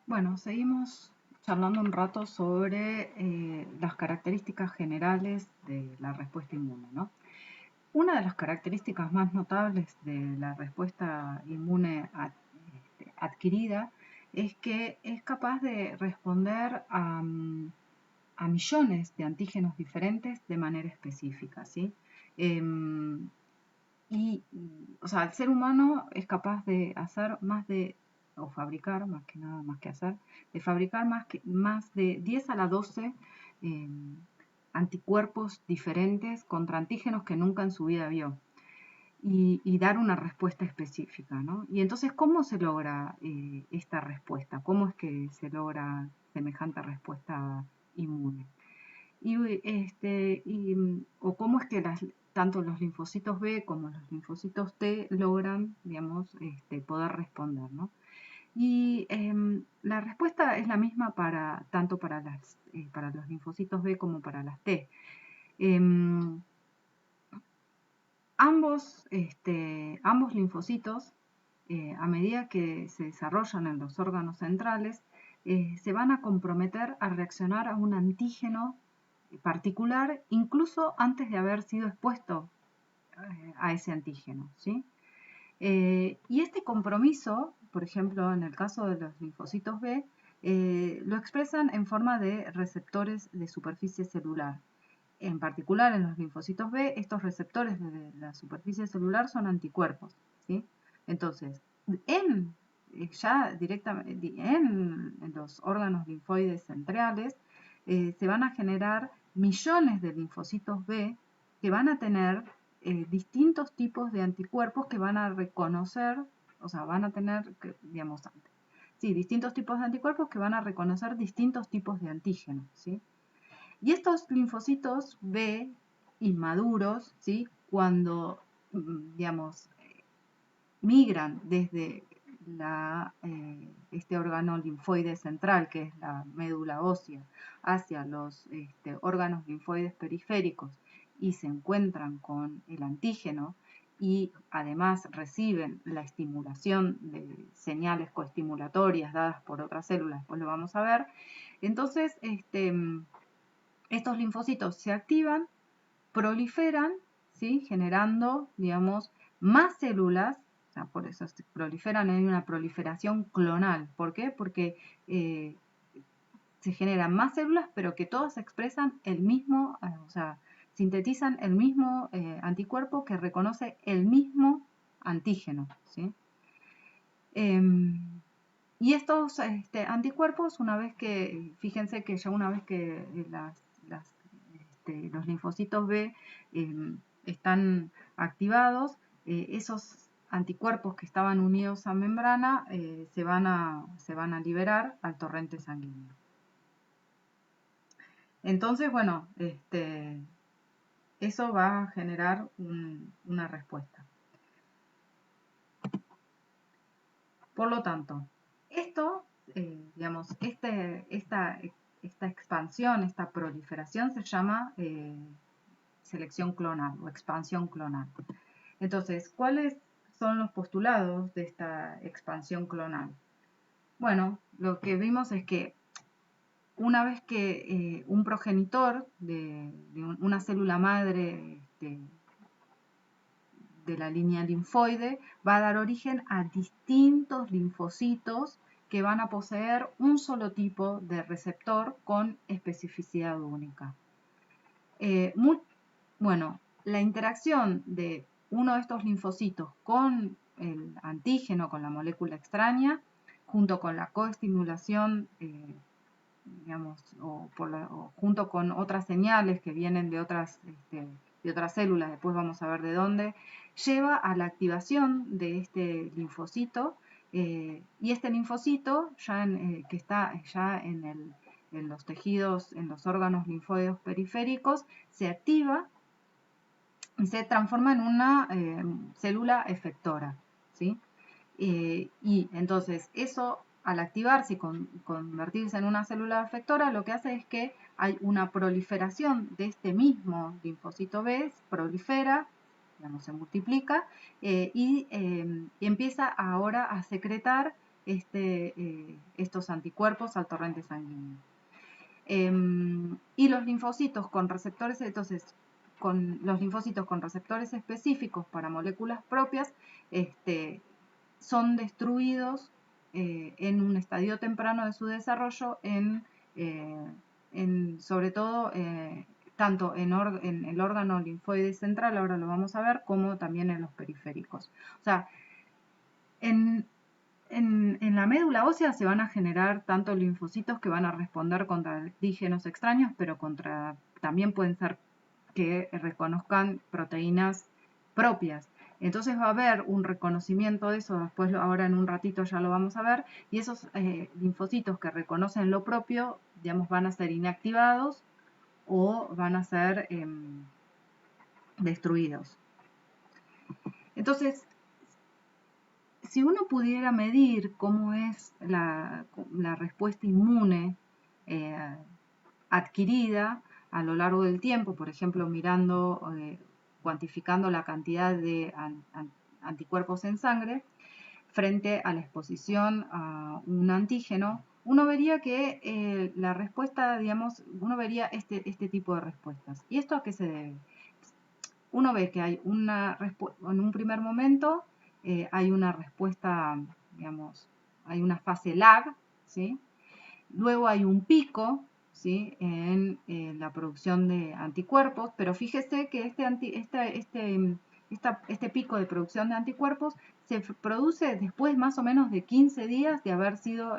Bueno, seguimos charlando un rato sobre las características generales de la respuesta inmune, ¿no? Una de las características más notables de la respuesta inmune adquirida es que es capaz de responder a millones de antígenos diferentes de manera específica, ¿sí? Em, o sea, el ser humano es capaz de hacer o fabricar, más que nada, más que hacer, de fabricar más de 10 a la 12 eh, anticuerpos diferentes contra antígenos que nunca en su vida vio y dar una respuesta específica, ¿no? Y entonces, ¿cómo se logra esta respuesta? ¿Cómo es que se logra semejante respuesta inmune? O cómo es que tanto los linfocitos B como los linfocitos T logran, digamos, poder responder, ¿no? La respuesta es la misma tanto para los linfocitos B como para las T. Em, ambos linfocitos, a medida que se desarrollan en los órganos centrales, se van a comprometer a reaccionar a un antígeno particular incluso antes de haber sido expuesto a ese antígeno, ¿sí? Y este compromiso, por ejemplo, en el caso de los linfocitos B, lo expresan en forma de receptores de superficie celular. En particular, en los linfocitos B, estos receptores de la superficie celular son anticuerpos, ¿sí? Entonces, ya directamente en los órganos linfoides centrales, se van a generar millones de linfocitos B que van a tener distintos tipos de anticuerpos que van a reconocer, o sea, van a tener, digamos, sí, distintos tipos de anticuerpos que van a reconocer distintos tipos de antígenos, ¿sí? Y estos linfocitos B inmaduros, ¿sí? Cuando, digamos, migran desde este órgano linfoide central, que es la médula ósea, hacia los órganos linfoides periféricos y se encuentran con el antígeno y además reciben la estimulación de señales coestimulatorias dadas por otras células, después lo vamos a ver, entonces estos linfocitos se activan, proliferan, ¿sí? Generando, digamos, más células, o sea, por eso se proliferan, hay una proliferación clonal. ¿Por qué? Porque se generan más células, pero que todas expresan el mismo, o sea, sintetizan el mismo anticuerpo que reconoce el mismo antígeno, ¿sí? Y estos anticuerpos, fíjense que ya una vez que los linfocitos B están activados, esos anticuerpos que estaban unidos a membrana se van a liberar al torrente sanguíneo. Entonces, bueno, eso va a generar una respuesta. Por lo tanto, digamos, esta expansión, esta proliferación se llama selección clonal o expansión clonal. Entonces, ¿cuáles son los postulados de esta expansión clonal? Bueno, lo que vimos es que una vez que un progenitor de una célula madre de la línea linfoide va a dar origen a distintos linfocitos que van a poseer un solo tipo de receptor con especificidad única. Bueno, la interacción de uno de estos linfocitos con el antígeno, con la molécula extraña, junto con la coestimulación, digamos, o junto con otras señales que vienen de otras células, después vamos a ver de dónde, lleva a la activación de este linfocito, y este linfocito, que está ya en los tejidos, en los órganos linfoides periféricos, se activa y se transforma en una célula efectora, ¿sí? Y entonces eso, al activarse y convertirse en una célula efectora, lo que hace es que hay una proliferación de este mismo linfocito B, prolifera, digamos, se multiplica, y empieza ahora a secretar estos anticuerpos al torrente sanguíneo. Y los linfocitos con receptores, entonces, con los linfocitos con receptores específicos para moléculas propias, son destruidos en un estadio temprano de su desarrollo, sobre todo tanto en el órgano linfoide central, ahora lo vamos a ver, como también en los periféricos. O sea, en la médula ósea se van a generar tanto linfocitos que van a responder contra antígenos extraños, pero también pueden ser que reconozcan proteínas propias. Entonces va a haber un reconocimiento de eso, después ahora en un ratito ya lo vamos a ver, y esos linfocitos que reconocen lo propio, digamos, van a ser inactivados o van a ser destruidos. Entonces, si uno pudiera medir cómo es la respuesta inmune adquirida a lo largo del tiempo, por ejemplo, cuantificando la cantidad de anticuerpos en sangre frente a la exposición a un antígeno, uno vería que la respuesta, digamos, uno vería este tipo de respuestas. ¿Y esto a qué se debe? Uno ve que hay en un primer momento hay una respuesta, digamos, hay una fase lag, ¿sí? Luego hay un pico, ¿sí? en la producción de anticuerpos, pero fíjese que este pico de producción de anticuerpos se produce después más o menos de 15 días de haber sido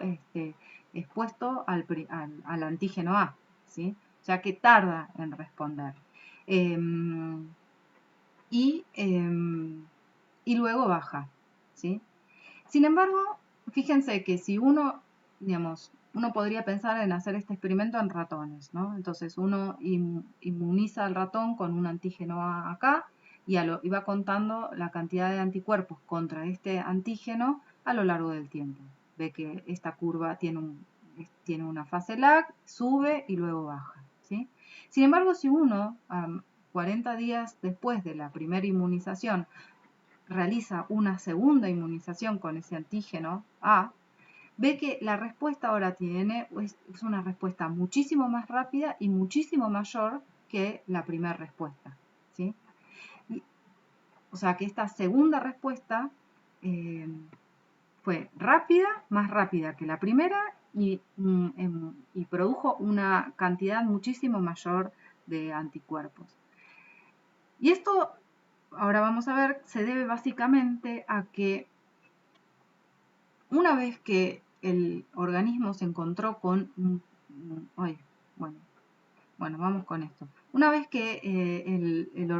expuesto al antígeno A, ¿sí? O sea que tarda en responder. Y luego baja, ¿sí? Sin embargo, fíjense que si uno, digamos, uno podría pensar en hacer este experimento en ratones, ¿no? Entonces uno inmuniza al ratón con un antígeno acá y va contando la cantidad de anticuerpos contra este antígeno a lo largo del tiempo. Ve que esta curva tiene una fase lag, sube y luego baja, ¿sí? Sin embargo, si uno, 40 días después de la primera inmunización, realiza una segunda inmunización con ese antígeno A, ve que la respuesta ahora es una respuesta muchísimo más rápida y muchísimo mayor que la primera respuesta, ¿sí? O sea que esta segunda respuesta fue más rápida que la primera y produjo una cantidad muchísimo mayor de anticuerpos. Y esto, ahora vamos a ver, se debe básicamente a que una vez que el organismo se encontró con vamos con esto. Una vez que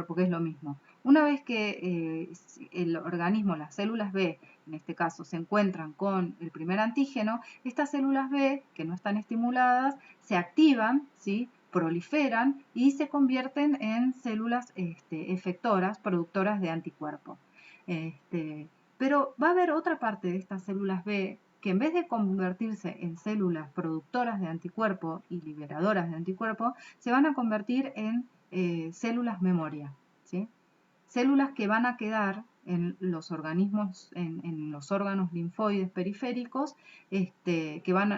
porque es lo mismo, una vez que el organismo, las células B, en este caso, se encuentran con el primer antígeno, estas células B, que no están estimuladas, se activan, ¿sí? Proliferan y se convierten en células efectoras, productoras de anticuerpos. Pero va a haber otra parte de estas células B que en vez de convertirse en células productoras de anticuerpos y liberadoras de anticuerpos, se van a convertir en células memoria, ¿sí? Células que van a quedar en los organismos, en los órganos linfoides periféricos, que van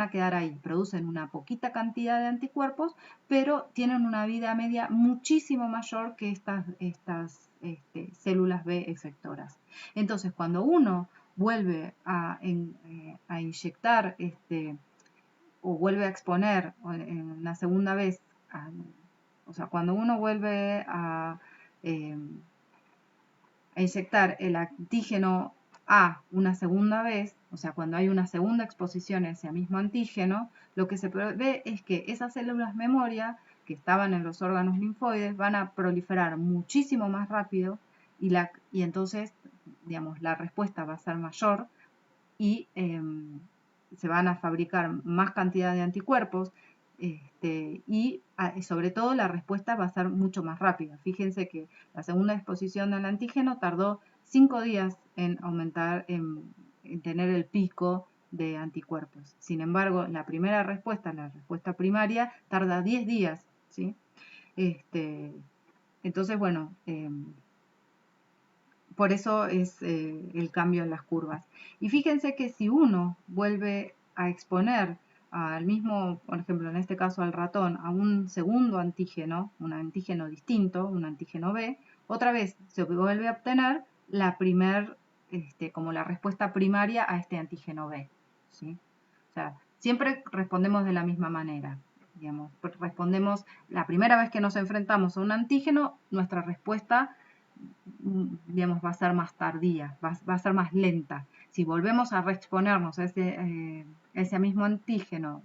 a quedar ahí, producen una poquita cantidad de anticuerpos, pero tienen una vida media muchísimo mayor que estas células B efectoras. Entonces, cuando uno vuelve a inyectar o vuelve a exponer en una segunda vez, o sea, cuando uno vuelve a inyectar el antígeno A una segunda vez, o sea, cuando hay una segunda exposición a ese mismo antígeno, lo que se ve es que esas células memoria que estaban en los órganos linfoides van a proliferar muchísimo más rápido y entonces, digamos, la respuesta va a ser mayor y se van a fabricar más cantidad de anticuerpos y sobre todo la respuesta va a ser mucho más rápida. Fíjense que la segunda exposición al antígeno tardó 5 días en aumentar, en tener el pico de anticuerpos. Sin embargo, la primera respuesta, la respuesta primaria, tarda 10 días, ¿sí? Entonces, bueno, Por eso es el cambio en las curvas. Y fíjense que si uno vuelve a exponer al mismo, por ejemplo, en este caso al ratón, a un segundo antígeno, un antígeno distinto, un antígeno B, otra vez se vuelve a obtener la como la respuesta primaria a este antígeno B, ¿sí? O sea, siempre respondemos de la misma manera. Digamos, respondemos la primera vez que nos enfrentamos a un antígeno, nuestra respuesta, digamos, va a ser más tardía, va a ser más lenta. Si volvemos a reexponernos a ese mismo antígeno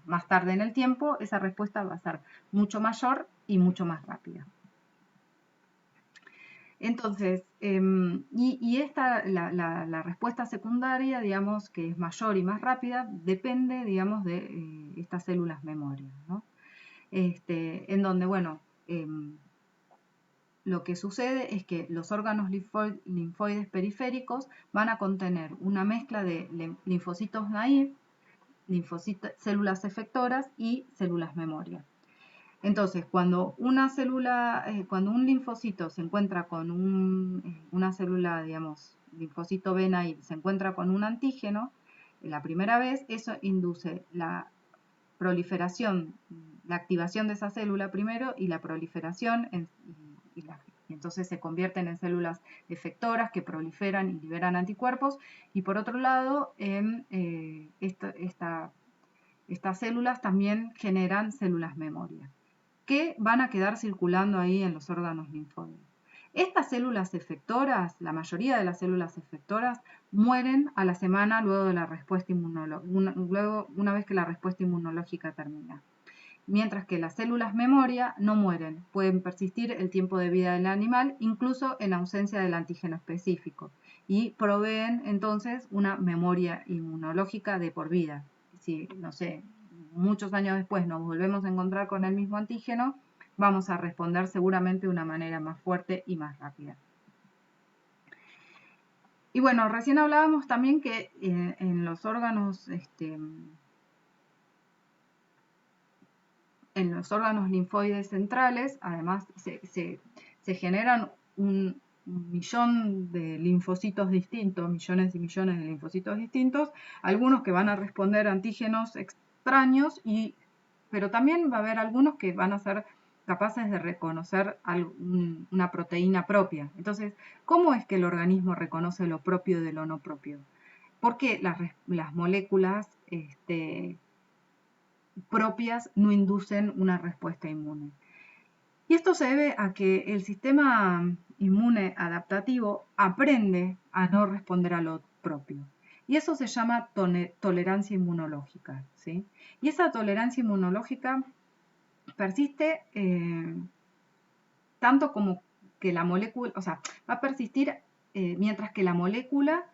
más tarde en el tiempo, esa respuesta va a ser mucho mayor y mucho más rápida. Entonces, la respuesta secundaria, digamos, que es mayor y más rápida, depende, digamos, de estas células memoria, ¿no? En donde, bueno, lo que sucede es que los órganos linfoides periféricos van a contener una mezcla de linfocitos naive, células efectoras y células memoria. Entonces, cuando cuando un linfocito se encuentra con una célula, digamos, linfocito B naive, se encuentra con un antígeno, la primera vez, eso induce la proliferación, la activación de esa célula primero y la proliferación y entonces se convierten en células efectoras que proliferan y liberan anticuerpos. Y por otro lado, estas células también generan células memoria, que van a quedar circulando ahí en los órganos linfoides. Estas células efectoras, la mayoría de las células efectoras, mueren a la semana luego de la respuesta inmunológica, una vez que la respuesta inmunológica termina. Mientras que las células memoria no mueren, pueden persistir el tiempo de vida del animal, incluso en ausencia del antígeno específico, y proveen entonces una memoria inmunológica de por vida. Si, no sé, muchos años después nos volvemos a encontrar con el mismo antígeno, vamos a responder seguramente de una manera más fuerte y más rápida. Y bueno, recién hablábamos también que en los órganos linfoides centrales, además se generan un millón de linfocitos distintos, millones y millones de linfocitos distintos, algunos que van a responder a antígenos extraños, pero también va a haber algunos que van a ser capaces de reconocer una proteína propia. Entonces, ¿cómo es que el organismo reconoce lo propio de lo no propio? Porque las moléculas propias no inducen una respuesta inmune. Y esto se debe a que el sistema inmune adaptativo aprende a no responder a lo propio. Y eso se llama tolerancia inmunológica, ¿sí? Y esa tolerancia inmunológica persiste tanto como que la molécula, o sea, va a persistir mientras que la molécula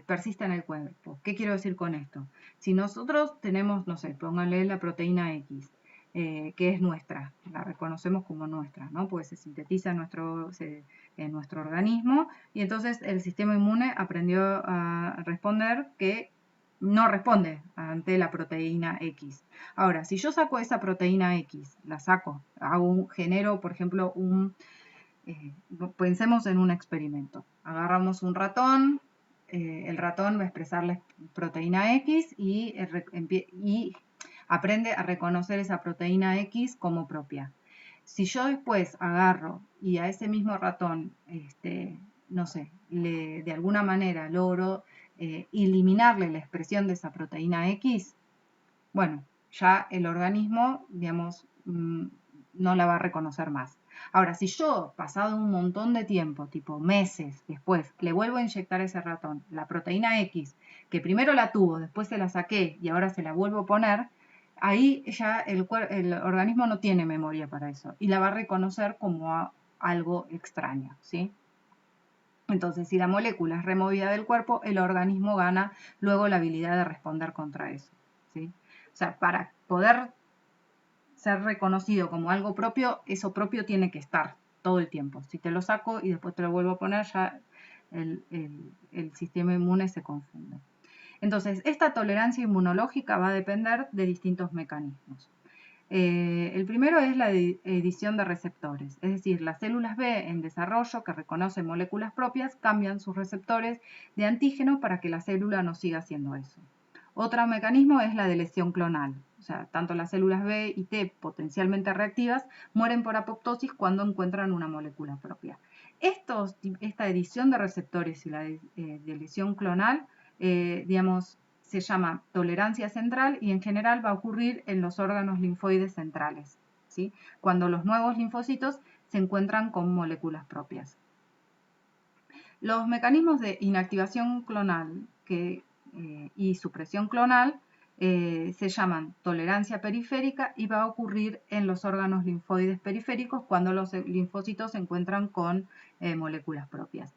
persista en el cuerpo. ¿Qué quiero decir con esto? Si nosotros tenemos, no sé, pónganle la proteína X, que es nuestra, la reconocemos como nuestra, ¿no? Pues se sintetiza en nuestro organismo y entonces el sistema inmune aprendió a responder que no responde ante la proteína X. Ahora, si yo saco esa proteína X, la saco, genero, por ejemplo, pensemos en un experimento. Agarramos un ratón, el ratón va a expresar la proteína X y aprende a reconocer esa proteína X como propia. Si yo después agarro y a ese mismo ratón, no sé, de alguna manera logro eliminarle la expresión de esa proteína X, bueno, ya el organismo, digamos, no la va a reconocer más. Ahora, si yo, pasado un montón de tiempo, tipo meses después, le vuelvo a inyectar a ese ratón la proteína X, que primero la tuvo, después se la saqué y ahora se la vuelvo a poner, ahí ya el organismo no tiene memoria para eso y la va a reconocer como algo extraño, ¿sí? Entonces, si la molécula es removida del cuerpo, el organismo gana luego la habilidad de responder contra eso, ¿sí? O sea, para poder ser reconocido como algo propio, eso propio tiene que estar todo el tiempo. Si te lo saco y después te lo vuelvo a poner, ya el sistema inmune se confunde. Entonces, esta tolerancia inmunológica va a depender de distintos mecanismos. El primero es la edición de receptores, es decir, las células B en desarrollo que reconocen moléculas propias cambian sus receptores de antígeno para que la célula no siga haciendo eso. Otro mecanismo es la de lesión clonal, o sea, tanto las células B y T potencialmente reactivas mueren por apoptosis cuando encuentran una molécula propia. Esta edición de receptores y la de lesión clonal, digamos, se llama tolerancia central y en general va a ocurrir en los órganos linfoides centrales, ¿sí? Cuando los nuevos linfocitos se encuentran con moléculas propias. Los mecanismos de inactivación clonal y supresión clonal se llaman tolerancia periférica y va a ocurrir en los órganos linfoides periféricos cuando los linfocitos se encuentran con moléculas propias.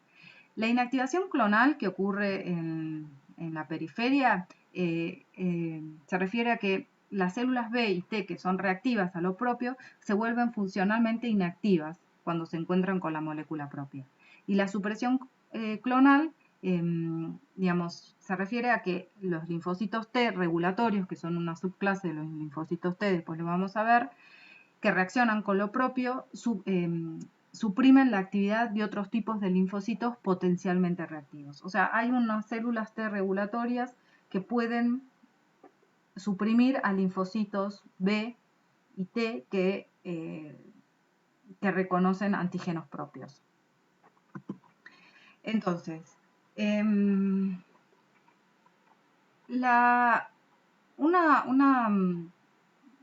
La inactivación clonal que ocurre en la periferia se refiere a que las células B y T que son reactivas a lo propio se vuelven funcionalmente inactivas cuando se encuentran con la molécula propia. Y la supresión clonal, digamos, se refiere a que los linfocitos T regulatorios, que son una subclase de los linfocitos T, después lo vamos a ver, que reaccionan con lo propio, suprimen la actividad de otros tipos de linfocitos potencialmente reactivos. O sea, hay unas células T regulatorias que pueden suprimir a linfocitos B y T que reconocen antígenos propios. Entonces, una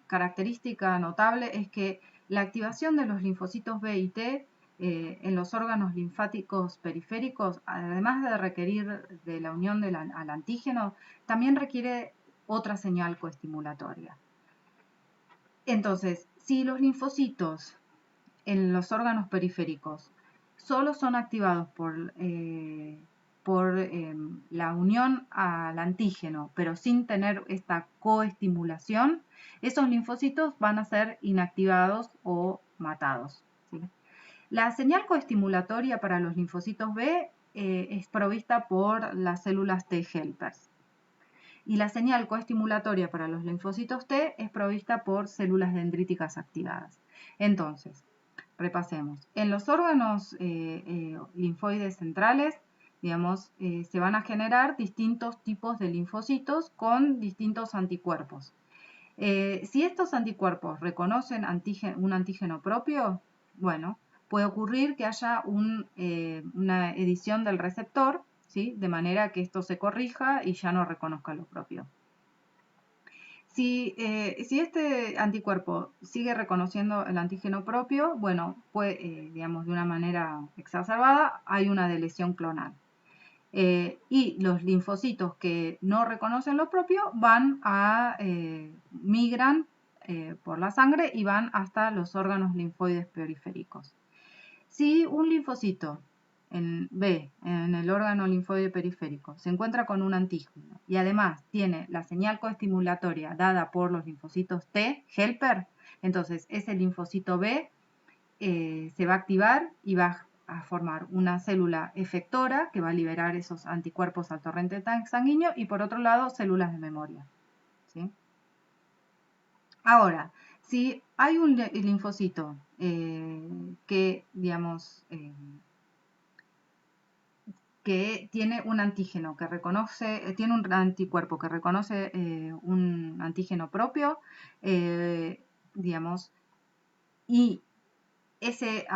característica notable es que la activación de los linfocitos B y T en los órganos linfáticos periféricos, además de requerir de la unión al antígeno, también requiere otra señal coestimulatoria. Entonces, si los linfocitos en los órganos periféricos solo son activados por la unión al antígeno, pero sin tener esta coestimulación, esos linfocitos van a ser inactivados o matados, ¿sí? La señal coestimulatoria para los linfocitos B es provista por las células T helpers. Y la señal coestimulatoria para los linfocitos T es provista por células dendríticas activadas. Entonces, repasemos. En los órganos linfoides centrales, digamos, se van a generar distintos tipos de linfocitos con distintos anticuerpos. Si estos anticuerpos reconocen un antígeno propio, bueno, puede ocurrir que haya una edición del receptor, ¿sí? De manera que esto se corrija y ya no reconozca lo propio. Si este anticuerpo sigue reconociendo el antígeno propio, bueno, pues, digamos, de una manera exacerbada, hay una deleción clonal. Y los linfocitos que no reconocen lo propio migran por la sangre y van hasta los órganos linfoides periféricos. Si un linfocito en el órgano linfoide periférico, se encuentra con un antígeno y además tiene la señal coestimulatoria dada por los linfocitos T, helper, entonces ese linfocito B se va a activar y va a formar una célula efectora que va a liberar esos anticuerpos al torrente sanguíneo y por otro lado células de memoria, ¿sí? Ahora, si hay un linfocito que, digamos, que tiene un antígeno que reconoce, tiene un anticuerpo que reconoce un antígeno propio, digamos, y ese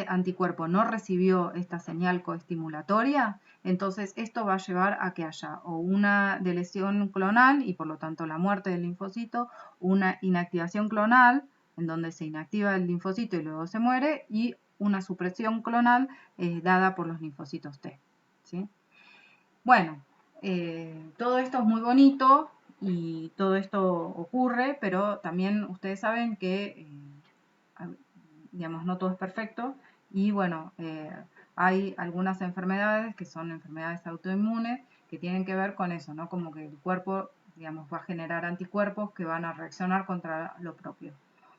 anticuerpo no recibió esta señal coestimulatoria, entonces esto va a llevar a que haya o una deleción clonal y por lo tanto la muerte del linfocito, una inactivación clonal en donde se inactiva el linfocito y luego se muere, y una supresión clonal dada por los linfocitos T, ¿sí? Bueno, todo esto es muy bonito y todo esto ocurre, pero también ustedes saben que digamos, no todo es perfecto y bueno, hay algunas enfermedades que son enfermedades autoinmunes que tienen que ver con eso, ¿no? Como que el cuerpo, digamos, va a generar anticuerpos que van a reaccionar contra lo propio.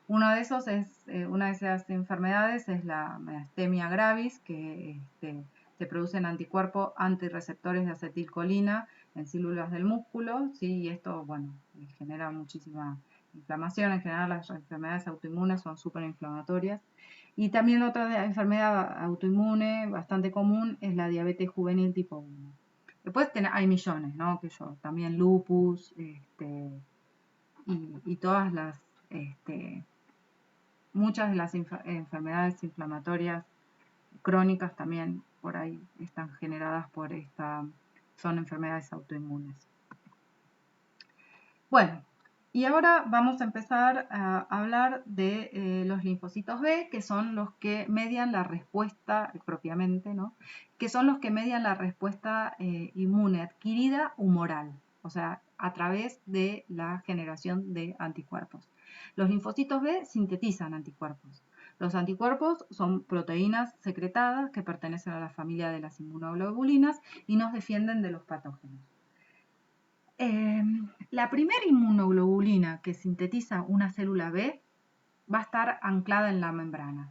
Una de esas enfermedades es la miastemia gravis, que se producen anticuerpos antirreceptores de acetilcolina en células del músculo, ¿sí? Y esto, bueno, genera muchísima inflamación. En general las enfermedades autoinmunes son súper inflamatorias. Y también otra enfermedad autoinmune bastante común es la diabetes juvenil tipo 1. Después hay millones, ¿no? Que yo, también lupus, y todas las, muchas de las enfermedades inflamatorias crónicas también por ahí están generadas por son enfermedades autoinmunes. Bueno, y ahora vamos a empezar a hablar de los linfocitos B, que son los que median la respuesta propiamente, ¿no? Que son los que median la respuesta inmune adquirida humoral, o sea, a través de la generación de anticuerpos. Los linfocitos B sintetizan anticuerpos. Los anticuerpos son proteínas secretadas que pertenecen a la familia de las inmunoglobulinas y nos defienden de los patógenos. La primera inmunoglobulina que sintetiza una célula B va a estar anclada en la membrana.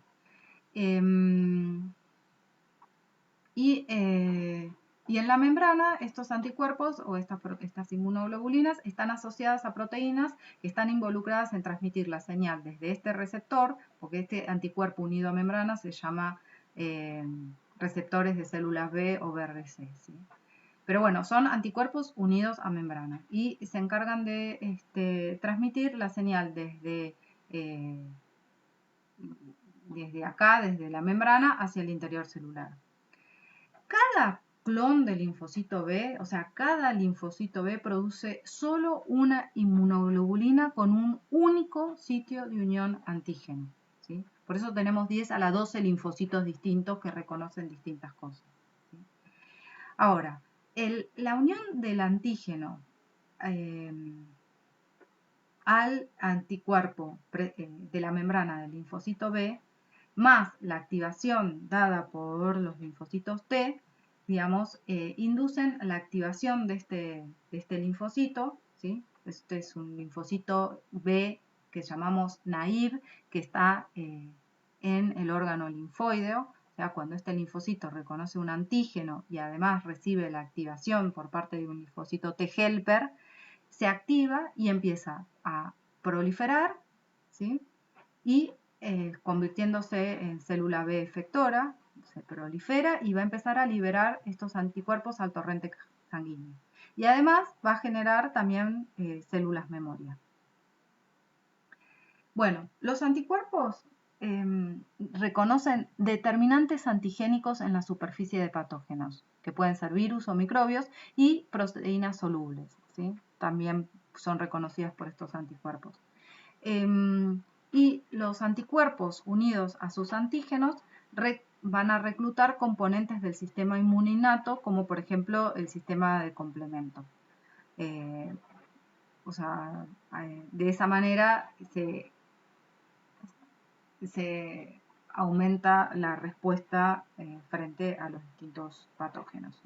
Y en la membrana estos anticuerpos o estas inmunoglobulinas están asociadas a proteínas que están involucradas en transmitir la señal desde este receptor, porque este anticuerpo unido a membrana se llama receptores de células B o BRC, ¿sí? Pero bueno, son anticuerpos unidos a membrana y se encargan de transmitir la señal desde acá, desde la membrana, hacia el interior celular. Cada clon de linfocito B, o sea, cada linfocito B produce solo una inmunoglobulina con un único sitio de unión antígeno, ¿sí? Por eso tenemos 10 a la 12 linfocitos distintos que reconocen distintas cosas, ¿sí? Ahora, la unión del antígeno al anticuerpo de la membrana del linfocito B, más la activación dada por los linfocitos T, digamos, inducen la activación de este linfocito, ¿sí? Este es un linfocito B que llamamos naive, que está en el órgano linfoideo. O sea, cuando este linfocito reconoce un antígeno y además recibe la activación por parte de un linfocito T helper, se activa y empieza a proliferar, ¿sí? Y convirtiéndose en célula B efectora, se prolifera y va a empezar a liberar estos anticuerpos al torrente sanguíneo. Y además va a generar también células memoria. Bueno, los anticuerpos reconocen determinantes antigénicos en la superficie de patógenos, que pueden ser virus o microbios, y proteínas solubles, ¿sí? También son reconocidas por estos anticuerpos. Y los anticuerpos unidos a sus antígenos van a reclutar componentes del sistema inmune innato, como por ejemplo el sistema de complemento. O sea, de esa manera se aumenta la respuesta frente a los distintos patógenos.